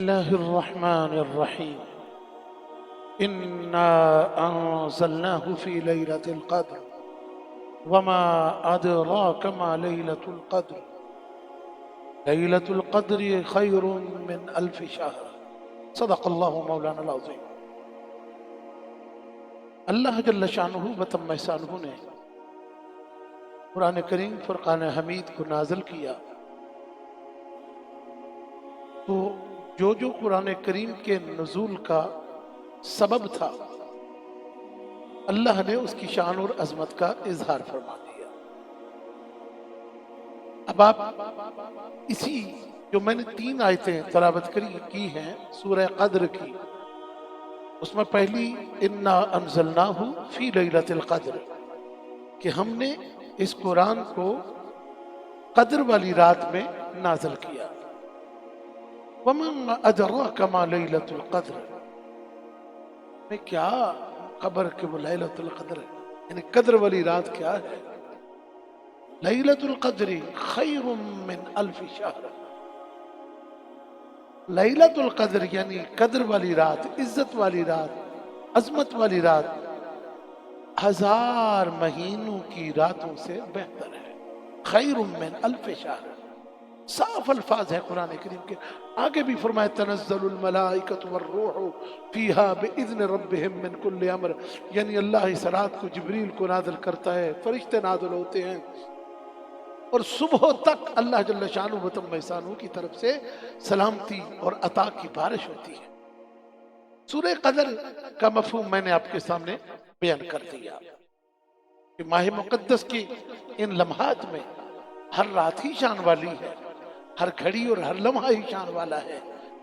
الله الرحمن الرحيم إنا أنزلناه في ليلة القدر وما أدراك ما ليلة القدر ليلة القدر خير من ألف شهر صدق الله مولانا العظيم اللہ جل شانہ وتم احسانہ نے قرآن کریم فرقان حمید کو نازل کیا تو جو قرآن کریم کے نزول کا سبب تھا اللہ نے اس کی شان اور عظمت کا اظہار فرما دیا۔ اب آپ اسی جو میں نے 3 آیتیں تلاوت کی ہیں سورہ قدر کی، اس میں پہلی انا انزلناہ فی لیلۃ القدر کہ ہم نے اس قرآن کو قدر والی رات میں نازل کیا۔ وَمَا أَدْرَاكَ مَا لَيْلَةُ الْقَدْرِ میں کیا خبر کہ وہ لیلۃ القدر ہے، یعنی قدر والی رات کیا ہے؟ لیلۃ القدر خیر من الف شہر، لیلۃ القدر یعنی قدر والی رات، عزت والی رات، عظمت والی رات 1000 مہینوں کی راتوں سے بہتر ہے۔ خیر من الف شہر، صاف الفاظ ہے قرآن کریم کے۔ آگے بھی فرمایا تنزل الملائکۃ والروح فیہا باذن ربہم من کل امر، یعنی اللہ اس رات کو جبریل کو نازل کرتا ہے، فرشتے نازل ہوتے ہیں اور صبح تک اللہ جل شانہ وتم احسانہ کی طرف سے سلامتی اور عطا کی بارش ہوتی ہے۔ سورہ قدر کا مفہوم میں نے آپ کے سامنے بیان کر دیا کہ ماہ مقدس کی ان لمحات میں ہر رات ہی شان والی ہے، ہر گھڑی اور ہر لمحہ ہی شان والا ہے۔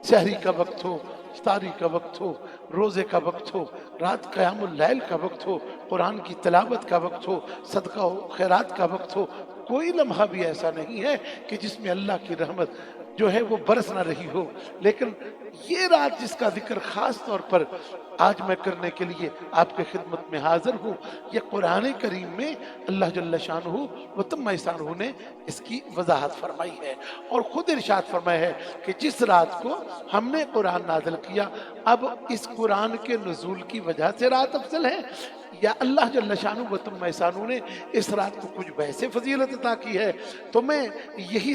سحری کا وقت ہو، افطاری کا وقت ہو، روزے کا وقت ہو، رات قیام اللیل کا وقت ہو، قرآن کی تلاوت کا وقت ہو، صدقہ و خیرات کا وقت ہو، کوئی لمحہ بھی ایسا نہیں ہے کہ جس میں اللہ کی رحمت جو ہے وہ برس نہ رہی ہو۔ لیکن یہ رات جس کا ذکر خاص طور پر آج میں کرنے کے لیے آپ کے خدمت میں حاضر ہوں، یہ قرآن کریم میں اللہ جل شانہ وتم احسانہ نے اس کی وضاحت فرمائی ہے اور خود ارشاد فرمایا ہے کہ جس رات کو ہم نے قرآن نازل کیا، اب اس قرآن کے نزول کی وجہ سے رات افضل ہے یا اللہ جل شانہ وتم احسانہ نے اس رات کو کچھ ویسے فضیلت عطا کی ہے؟ تو میں یہی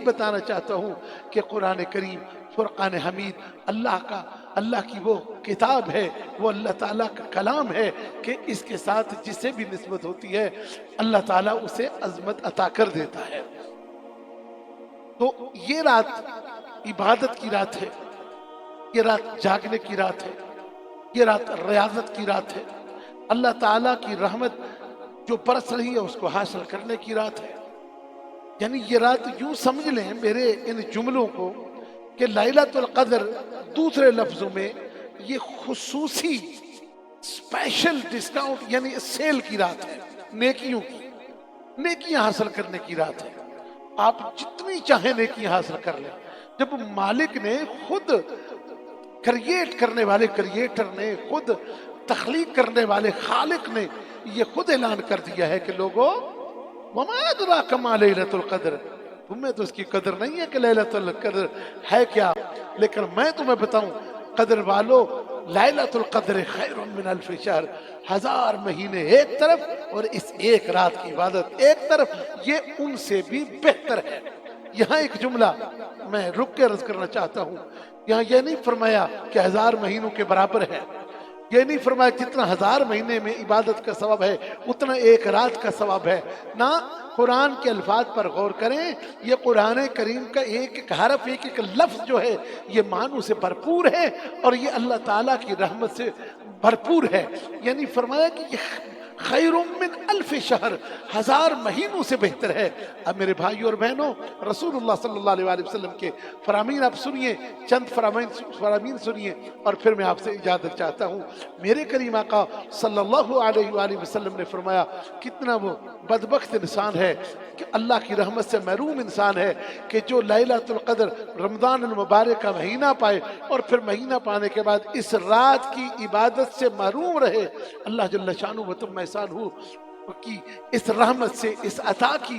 بتانا چاہتا ہوں کہ قرآن کریم فرقان حمید اللہ کی وہ کتاب ہے، وہ اللہ تعالیٰ کا کلام ہے کہ اس کے ساتھ جسے بھی نسبت ہوتی ہے اللہ تعالیٰ اسے عظمت عطا کر دیتا ہے۔ تو یہ رات عبادت کی رات ہے، یہ رات جاگنے کی رات ہے، یہ رات ریاضت کی رات ہے، اللہ تعالیٰ کی رحمت جو برس رہی ہے اس کو حاصل کرنے کی رات ہے۔ یعنی یہ رات یوں سمجھ لیں میرے ان جملوں کو کہ لیلۃ القدر دوسرے لفظوں میں یہ خصوصی اسپیشل ڈسکاؤنٹ یعنی سیل کی رات ہے، نیکیوں کی، نیکیاں حاصل کرنے کی رات ہے۔ آپ جتنی چاہیں نیکیاں حاصل کر لیں۔ جب مالک نے خود کریٹ کرنے والے کریٹر نے، خود تخلیق کرنے والے خالق نے یہ خود اعلان کر دیا ہے کہ لوگوں وَمَا أَدْرَاكَ مَا لَيْلَةُ الْقَدْرِ، تمہیں تو اس کی قدر نہیں ہے کہ لیلۃ القدر ہے کیا، لیکن میں تمہیں بتاؤں قدر والو لیلۃ القدر خیر من الف شہر، 1000 مہینے ایک طرف اور اس ایک رات کی عبادت ایک طرف، یہ ان سے بھی بہتر ہے۔ یہاں ایک جملہ میں رک کے عرض کرنا چاہتا ہوں، یہاں یہ نہیں فرمایا کہ 1000 مہینوں کے برابر ہے، یہ نہیں فرمایا جتنا 1000 مہینے میں عبادت کا ثواب ہے اتنا ایک رات کا ثواب ہے۔ نہ، قرآن کے الفاظ پر غور کریں، یہ قرآن کریم کا ایک ایک حرف، ایک ایک لفظ جو ہے یہ معنوں سے بھرپور ہے اور یہ اللہ تعالیٰ کی رحمت سے بھرپور ہے۔ یعنی فرمایا کہ یہ خیر من الف شہر، 1000 مہینوں سے بہتر ہے۔ اب میرے بھائیوں اور بہنوں، رسول اللہ صلی اللہ علیہ وسلم کے فرامین آپ سنیے، چند فرامین سنیے اور پھر میں آپ سے اجازت چاہتا ہوں۔ میرے کریم آقا صلی اللہ علیہ وآلہ وسلم نے فرمایا کتنا وہ بدبخت انسان ہے کہ اللہ کی رحمت سے محروم انسان ہے کہ جو لیلۃ القدر رمضان المبارک کا مہینہ پائے اور پھر مہینہ پانے کے بعد اس رات کی عبادت سے محروم رہے۔ اللہ جل شانہ وتم احسانہ کی اس رحمت سے، اس عطا کی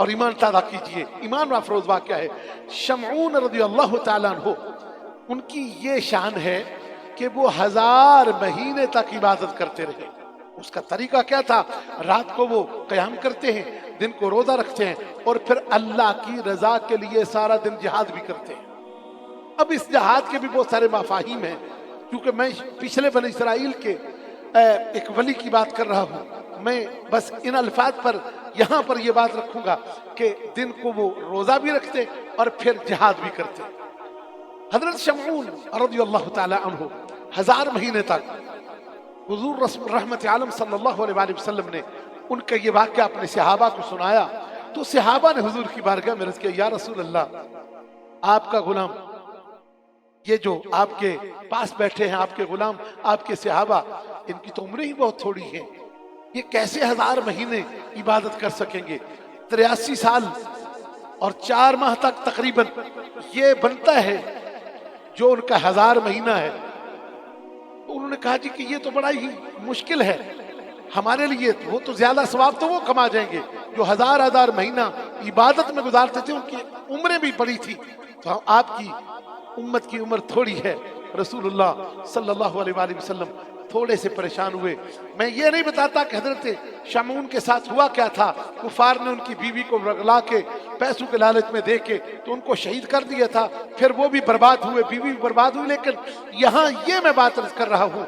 اور ایمان تازہ کیجئے۔ ایمان افروز واقعہ ہے، شمعون رضی اللہ تعالیٰ عنہ، ان کی یہ شان ہے کہ وہ 1000 مہینے تک عبادت کرتے رہے۔ اس کا طریقہ کیا تھا؟ رات کو وہ قیام کرتے ہیں، دن کو روزہ رکھتے ہیں، اور پھر اللہ کی رضا کے لیے سارا دن جہاد بھی کرتے ہیں۔ اب اس جہاد کے بھی بہت سارے مفاہیم ہیں، کیونکہ میں پچھلے بنی اسرائیل کے ایک ولی کی بات کر رہا ہوں، میں بس ان الفاظ پر یہاں پر یہ بات رکھوں گا کہ دن کو وہ روزہ بھی رکھتے اور پھر جہاد بھی کرتے۔ حضرت شمعون رضی اللہ تعالی عنہ 1000 مہینے تک حضور رحمت عالم صلی اللہ علیہ وآلہ وسلم نے ان کا یہ واقعہ اپنے صحابہ کو سنایا، تو صحابہ نے حضور کی بارگاہ میں عرض کیا، یا رسول اللہ، آپ کا غلام، یہ جو آپ کے پاس بیٹھے ہیں آپ کے غلام، آپ کے صحابہ، ان کی تو عمریں ہی بہت تھوڑی ہیں، یہ کیسے 1000 مہینے عبادت کر سکیں گے؟ 83 سال اور 4 ماہ تک تقریباً یہ بنتا ہے جو ان کا 1000 مہینہ ہے۔ تو انہوں نے کہا جی کہ یہ تو بڑا ہی مشکل ہے ہمارے لیے، وہ تو زیادہ ثواب تو وہ کما جائیں گے جو 1000 مہینہ عبادت میں گزارتے تھے، ان کی عمریں بھی بڑی تھی، تو آپ کی امت کی عمر تھوڑی ہے۔ رسول اللہ صلی اللہ علیہ وآلہ وسلم تھوڑے سے پریشان ہوئے۔ میں یہ نہیں بتاتا کہ حضرت شمعون کے ساتھ ہوا کیا تھا، کفار نے ان کی بیوی کو رگلا کے پیسوں کے لالچ میں دے کے تو ان کو شہید کر دیا تھا، پھر وہ بھی برباد ہوئے، بیوی بھی برباد ہوئی، لیکن یہاں یہ میں بات عرض کر رہا ہوں،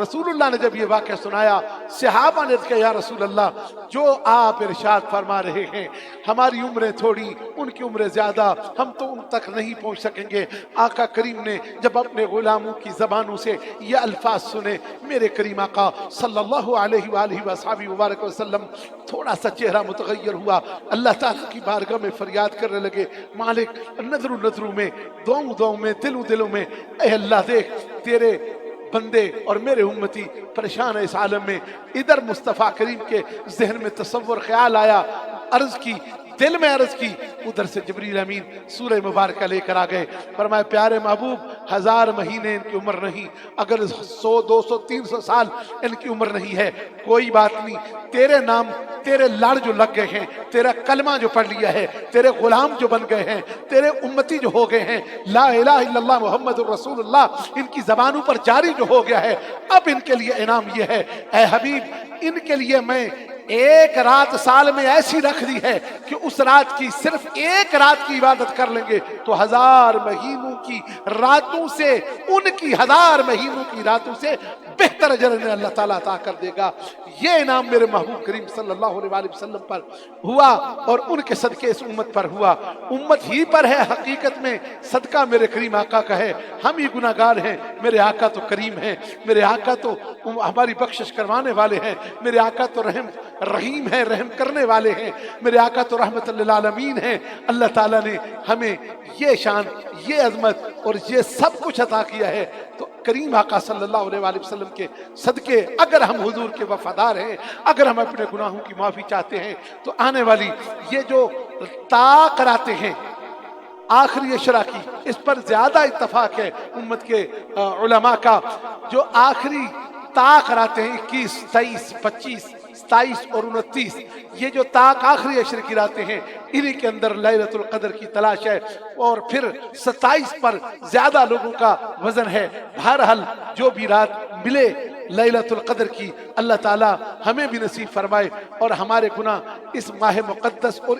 رسول اللہ نے جب یہ واقعہ سنایا، صحابہ نے کہا یا رسول اللہ، جو آپ ارشاد فرما رہے ہیں، ہماری عمریں تھوڑی، ان کی عمریں زیادہ، ہم تو ان تک نہیں پہنچ سکیں گے۔ آقا کریم نے جب اپنے غلاموں کی زبانوں سے یہ الفاظ سنے، میرے کریم آقا صلی اللہ علیہ وآلہ وصحبہ وبارک وسلم تھوڑا سا چہرہ متغیر ہوا، اللہ تعالیٰ کی بارگاہ میں فریاد کرنے لگے، مالک، نظروں میں، دعاؤں میں، دلوں میں، اے اللہ دیکھ تیرے بندے اور میرے امتی پریشان ہے اس عالم میں۔ ادھر مصطفیٰ کریم کے ذہن میں تصور خیال آیا، عرض کی، دل میں عرض کی، ادھر سے جبریل امین سورہ مبارکہ لے کر آ گئے، فرمایا پیارے محبوب 1000 مہینے ان کی عمر نہیں، اگر 100 200 300 سال ان کی عمر نہیں ہے، کوئی بات نہیں، تیرے نام، تیرے لڑ جو لگ گئے ہیں، تیرا کلمہ جو پڑھ لیا ہے، تیرے غلام جو بن گئے ہیں، تیرے امتی جو ہو گئے ہیں، لا الہ الا اللہ محمد الرسول اللہ ان کی زبانوں پر جاری جو ہو گیا ہے، اب ان کے لیے انعام یہ ہے، اے حبیب، ان کے لیے میں ایک رات سال میں ایسی رکھ دی ہے کہ اس رات کی صرف ایک رات کی عبادت کر لیں گے تو 1000 مہینوں کی راتوں سے، ان کی 1000 مہینوں کی راتوں سے بہتر اجر انہیں اللہ تعالیٰ عطا کر دے گا۔ یہ انعام میرے محبوب کریم صلی اللہ علیہ وآلہ وسلم پر ہوا اور ان کے صدقے اس امت پر ہوا، امت ہی پر ہے، حقیقت میں صدقہ میرے کریم آقا کا ہے، ہم ہی گناہ گار ہیں، میرے آقا تو کریم ہیں، میرے آقا تو ہماری بخشش کروانے والے ہیں، میرے آقا تو رحیم ہے، رحم کرنے والے ہیں، میرے آقا تو رحمت للعالمین ہیں۔ اللہ تعالیٰ نے ہمیں یہ شان، یہ عظمت اور یہ سب کچھ عطا کیا ہے، تو کریم آقا صلی اللہ علیہ وآلہ وسلم کے صدقے اگر ہم حضور کے وفادار ہیں، اگر ہم اپنے گناہوں کی معافی چاہتے ہیں، تو آنے والی یہ جو طاق کراتے ہیں آخری عشرہ کی، اس پر زیادہ اتفاق ہے امت کے علماء کا، جو آخری طاق کراتے ہیں 21 23 25 27 اور 29، یہ جو طاق آخری عشر کی راتیں ہیں، انہی کے اندر لیلۃ القدر کی تلاش ہے، اور پھر 27 پر زیادہ لوگوں کا وزن ہے۔ بہرحال جو بھی رات ملے لیلۃ القدر کی، اللہ تعالی ہمیں بھی نصیب فرمائے اور ہمارے گناہ اس ماہ مقدس اور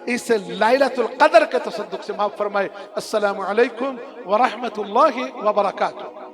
اس لیلۃ القدر کے تصدق سے معاف فرمائے۔ السلام علیکم ورحمۃ اللہ وبرکاتہ۔